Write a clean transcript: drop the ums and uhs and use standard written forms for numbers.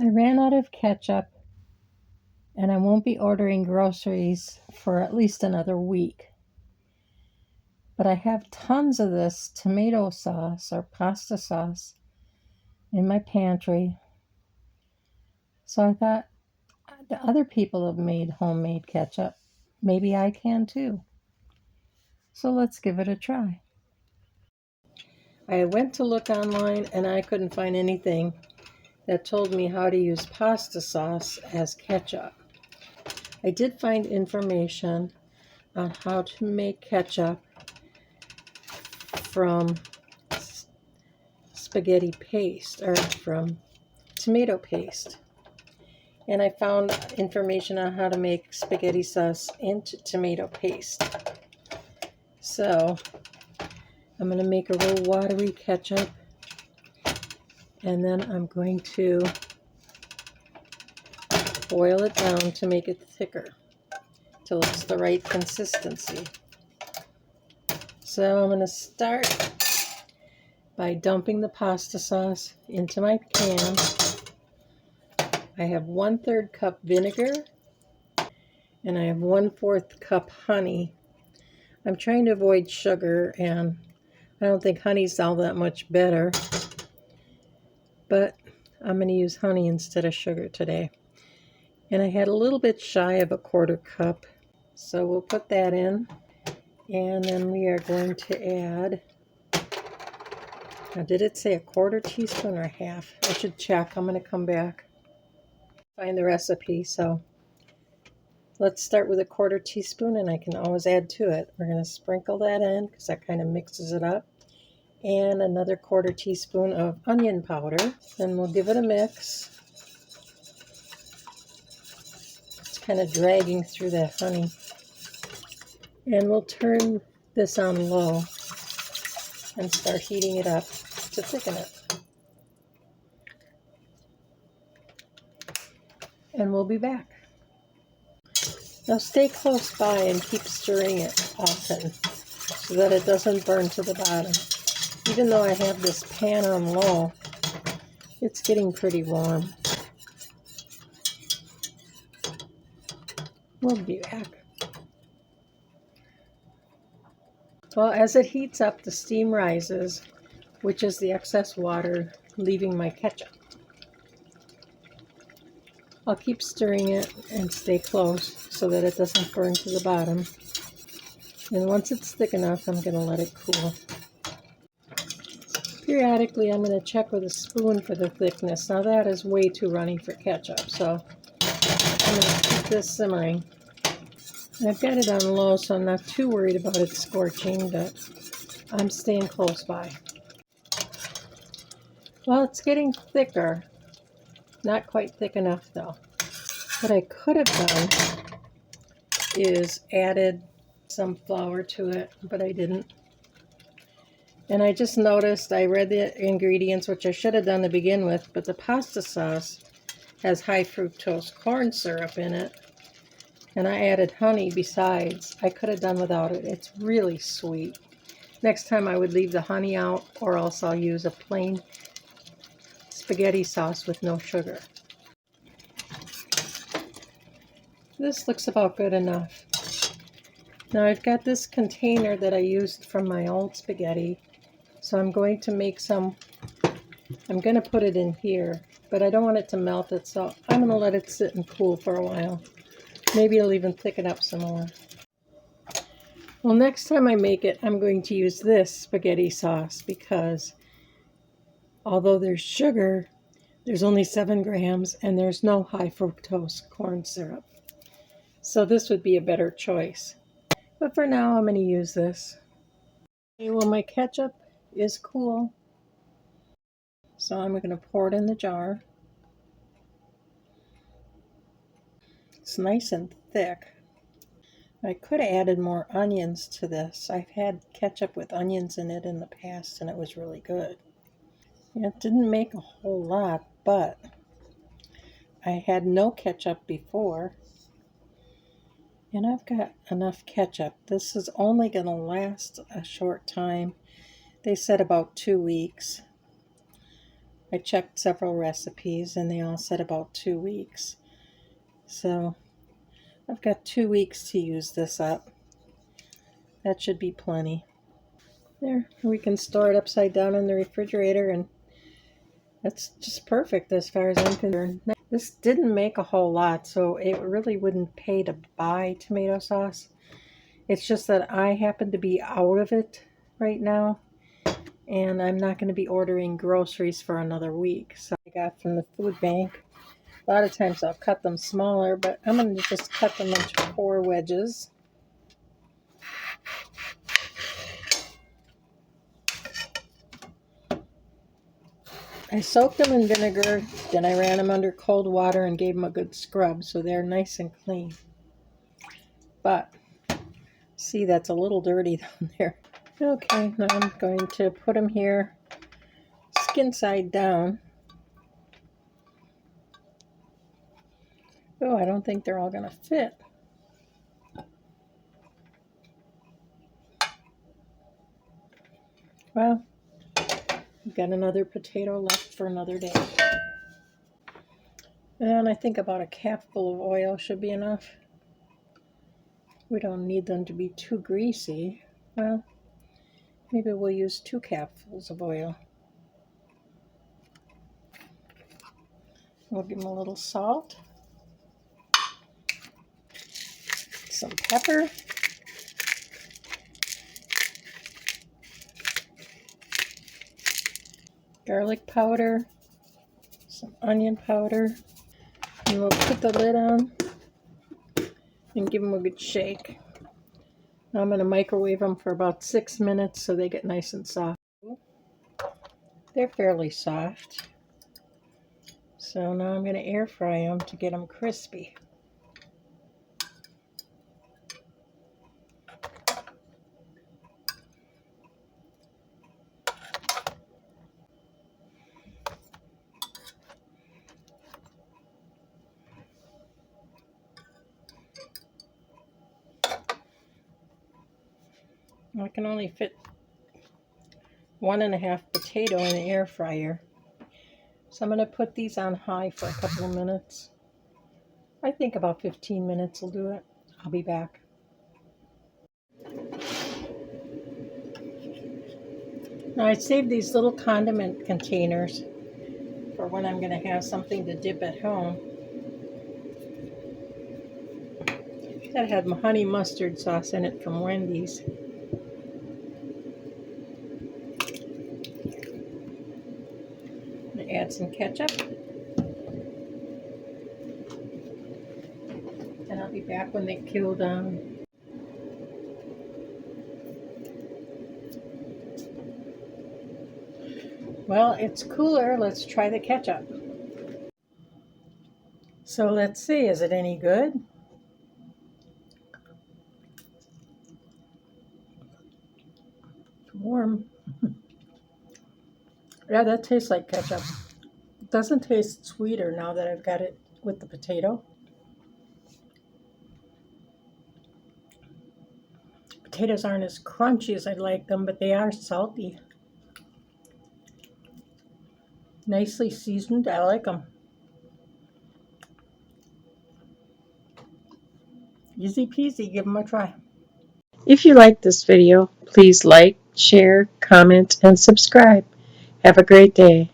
I ran out of ketchup and I won't be ordering groceries for at least another week. But I have tons of this tomato sauce or pasta sauce in my pantry. So I thought, the other people have made homemade ketchup. Maybe I can too. So let's give it a try. I went to look online and I couldn't find anything that told me how to use pasta sauce as ketchup. I did find information on how to make ketchup from spaghetti paste or from tomato paste. And I found information on how to make spaghetti sauce into tomato paste. So I'm going to make a real watery ketchup, and then I'm going to boil it down to make it thicker till it's the right consistency. So I'm going to start by dumping the pasta sauce into my pan. I have 1/3 cup vinegar and I have 1/4 cup honey. I'm trying to avoid sugar, and I don't think honey's all that much better, but I'm going to use honey instead of sugar today. And I had a little bit shy of 1/4 cup, so we'll put that in. And then we are going to add, now did it say 1/4 teaspoon or half? I should check. I'm going to come back, find the recipe. So let's start with 1/4 teaspoon, and I can always add to it. We're going to sprinkle that in because that kind of mixes it up. And another 1/4 teaspoon of onion powder. Then we'll give it a mix. It's kind of dragging through that honey. And we'll turn this on low and start heating it up to thicken it. And we'll be back. Now stay close by and keep stirring it often so that it doesn't burn to the bottom. Even though I have this pan on low, it's getting pretty warm. We'll be back. Well, as it heats up, the steam rises, which is the excess water leaving my ketchup. I'll keep stirring it and stay close so that it doesn't burn to the bottom. And once it's thick enough, I'm going to let it cool. Periodically, I'm going to check with a spoon for the thickness. Now that is way too runny for ketchup, so I'm going to keep this simmering. And I've got it on low, so I'm not too worried about it scorching, but I'm staying close by. Well, it's getting thicker. Not quite thick enough, though. What I could have done is added some flour to it, but I didn't. And I just noticed, I read the ingredients, which I should have done to begin with, but the pasta sauce has high fructose corn syrup in it. And I added honey besides. I could have done without it. It's really sweet. Next time I would leave the honey out, or else I'll use a plain spaghetti sauce with no sugar. This looks about good enough. Now I've got this container that I used from my old spaghetti, so I'm going to make some. I'm going to put it in here, but I don't want it to melt it, so I'm going to let it sit and cool for a while. Maybe it'll even thicken up some more. Well, next time I make it, I'm going to use this spaghetti sauce because although there's sugar, there's only 7 grams and there's no high fructose corn syrup. So this would be a better choice. But for now, I'm going to use this. Okay, well, my ketchup is cool, so I'm going to pour it in the jar. It's nice and thick. I could have added more onions to this. I've had ketchup with onions in it in the past, and it was really good. It didn't make a whole lot, but I had no ketchup before, and I've got enough ketchup. This is only going to last a short time. They said about 2 weeks. I checked several recipes and they all said about 2 weeks. So I've got 2 weeks to use this up. That should be plenty. There, we can store it upside down in the refrigerator, and that's just perfect as far as I'm concerned. This didn't make a whole lot, so it really wouldn't pay to buy tomato sauce. It's just that I happen to be out of it right now, and I'm not going to be ordering groceries for another week. So I got from the food bank. A lot of times I'll cut them smaller, but I'm going to just cut them into 4 wedges. I soaked them in vinegar, then I ran them under cold water and gave them a good scrub so they're nice and clean. But, see, that's a little dirty down there. Okay, now I'm going to put them here, skin side down. Oh, I don't think they're all going to fit. Well, I've got another potato left for another day. And I think about a capful of oil should be enough. We don't need them to be too greasy. Well, maybe we'll use 2 capfuls of oil. We'll give them a little salt, some pepper, garlic powder, some onion powder, and we'll put the lid on and give them a good shake. Now I'm going to microwave them for about 6 minutes so they get nice and soft. They're fairly soft. So now I'm going to air fry them to get them crispy. I can only fit 1.5 potato in the air fryer. So I'm going to put these on high for a couple of minutes. I think about 15 minutes will do it. I'll be back. Now I saved these little condiment containers for when I'm going to have something to dip at home. That had honey mustard sauce in it from Wendy's. I'm going to add some ketchup. And I'll be back when they cool down. Well, it's cooler. Let's try the ketchup. So let's see, is it any good? It's warm. Yeah, that tastes like ketchup. It doesn't taste sweeter now that I've got it with the potato. Potatoes aren't as crunchy as I'd like them, but they are salty. Nicely seasoned. I like them. Easy peasy. Give them a try. If you like this video, please like, share, comment, and subscribe. Have a great day.